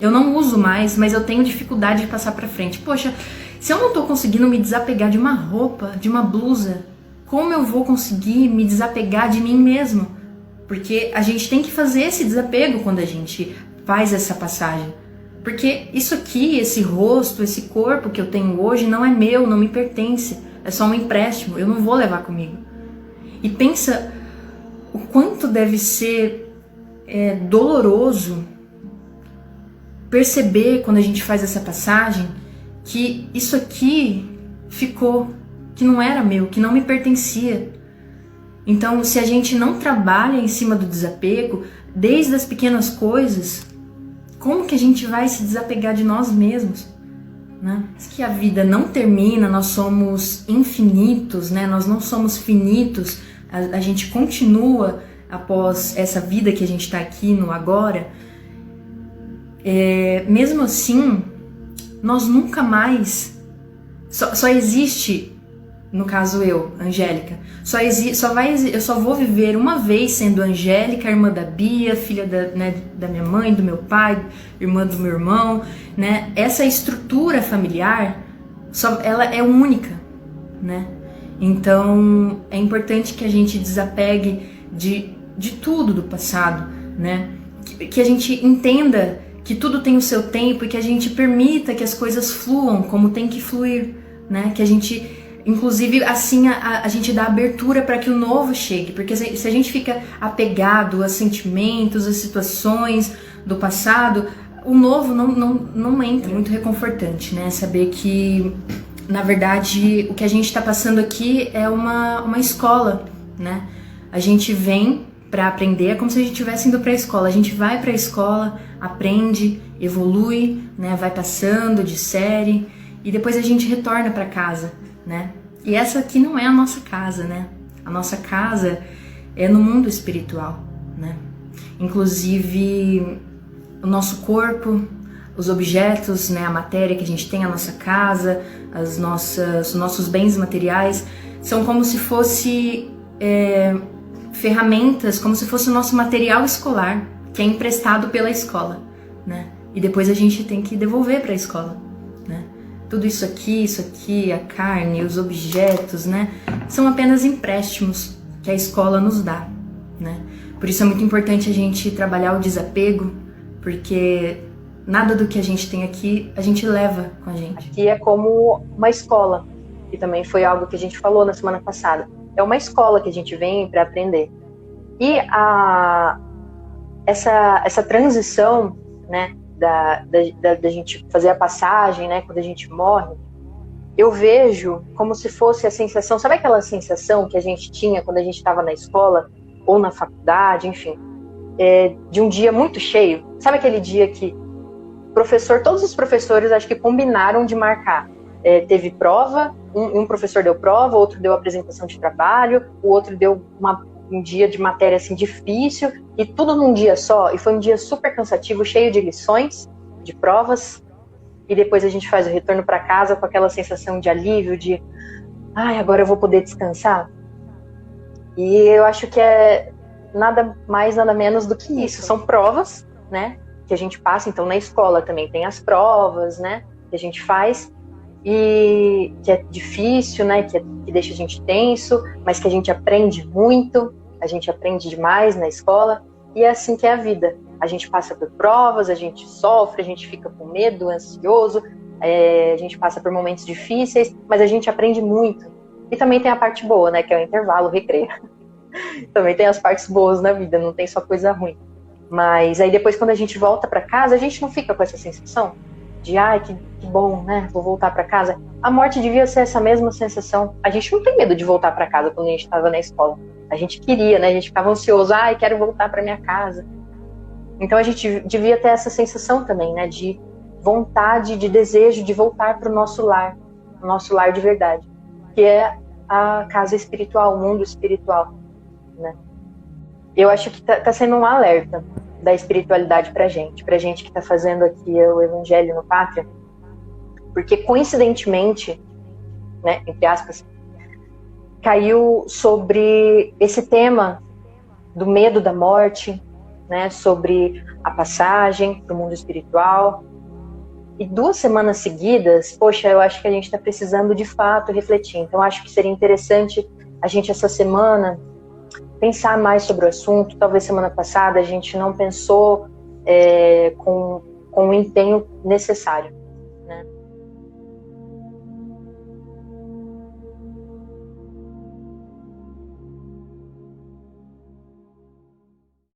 Eu não uso mais, mas eu tenho dificuldade de passar pra frente. Poxa, se eu não tô conseguindo me desapegar de uma roupa, de uma blusa, como eu vou conseguir me desapegar de mim mesmo? Porque a gente tem que fazer esse desapego quando a gente faz essa passagem. Porque isso aqui, esse rosto, esse corpo que eu tenho hoje não é meu, não me pertence. É só um empréstimo, eu não vou levar comigo. E pensa o quanto deve ser doloroso perceber quando a gente faz essa passagem que isso aqui ficou, que não era meu, que não me pertencia. Então, se a gente não trabalha em cima do desapego, desde as pequenas coisas, como que a gente vai se desapegar de nós mesmos? Né? Que a vida não termina, nós somos infinitos, né? Nós não somos finitos, a gente continua após essa vida que a gente está aqui no agora. Mesmo assim, nós nunca mais, só existe, no caso eu, Angélica, eu só vou viver uma vez sendo Angélica, irmã da Bia, filha da minha mãe, do meu pai, irmã do meu irmão, né? Essa estrutura familiar, ela é única, né? Então é importante que a gente desapegue de tudo do passado, né? Que a gente entenda que tudo tem o seu tempo e que a gente permita que as coisas fluam como tem que fluir, né? Que a gente, inclusive, assim a gente dá abertura para que o novo chegue, porque se a gente fica apegado a sentimentos, a situações do passado, o novo não entra. É muito reconfortante, né? Saber que, na verdade, o que a gente está passando aqui é uma escola, né? A gente vem para aprender, é como se a gente estivesse indo para a escola. A gente vai para a escola, aprende, evolui, né? Vai passando de série e depois a gente retorna para casa, né? E essa aqui não é a nossa casa, né? A nossa casa é no mundo espiritual, né? Inclusive o nosso corpo, os objetos, né? A matéria que a gente tem, a nossa casa, os nossos bens materiais são como se fosse ferramentas, como se fosse o nosso material escolar, que é emprestado pela escola, né? E depois a gente tem que devolver para a escola, né? Tudo isso aqui, a carne, os objetos, né? São apenas empréstimos que a escola nos dá, né? Por isso é muito importante a gente trabalhar o desapego, porque nada do que a gente tem aqui, a gente leva com a gente. Aqui é como uma escola, que também foi algo que a gente falou na semana passada. É uma escola que a gente vem para aprender. E essa transição, né, da gente fazer a passagem, né, quando a gente morre, eu vejo como se fosse a sensação, sabe aquela sensação que a gente tinha quando a gente estava na escola ou na faculdade, enfim, de um dia muito cheio? Sabe aquele dia que todos os professores acho que combinaram de marcar? Teve prova, um professor deu prova, outro deu apresentação de trabalho, o outro deu um dia de matéria assim difícil, e tudo num dia só, e foi um dia super cansativo, cheio de lições, de provas, e depois a gente faz o retorno para casa com aquela sensação de alívio, de agora eu vou poder descansar. E eu acho que é nada mais, nada menos do que isso. São provas, né, que a gente passa. Então na escola também tem as provas, né, que a gente faz, e que é difícil, né, que deixa a gente tenso, mas que a gente aprende muito, a gente aprende demais na escola. E é assim que é a vida. A gente passa por provas, a gente sofre, a gente fica com medo, ansioso, a gente passa por momentos difíceis, mas a gente aprende muito. E também tem a parte boa, né, que é o intervalo, o recreio. Também tem as partes boas na vida, não tem só coisa ruim. Mas aí depois, quando a gente volta para casa, a gente não fica com essa sensação de que bom, né, vou voltar para casa. A morte devia ser essa mesma sensação. A gente não tem medo de voltar para casa quando a gente estava na escola. A gente queria, né, a gente ficava ansioso, quero voltar para minha casa. Então a gente devia ter essa sensação também, né, de vontade, de desejo de voltar para o nosso lar de verdade, que é a casa espiritual, o mundo espiritual, né? Eu acho que tá sendo um alerta da espiritualidade pra gente que tá fazendo aqui o Evangelho no Pátria, porque coincidentemente, né, entre aspas, caiu sobre esse tema do medo da morte, né, sobre a passagem para o mundo espiritual. E 2 semanas seguidas, poxa, eu acho que a gente está precisando de fato refletir. Então, acho que seria interessante a gente, essa semana, pensar mais sobre o assunto. Talvez semana passada a gente não pensou com o empenho necessário.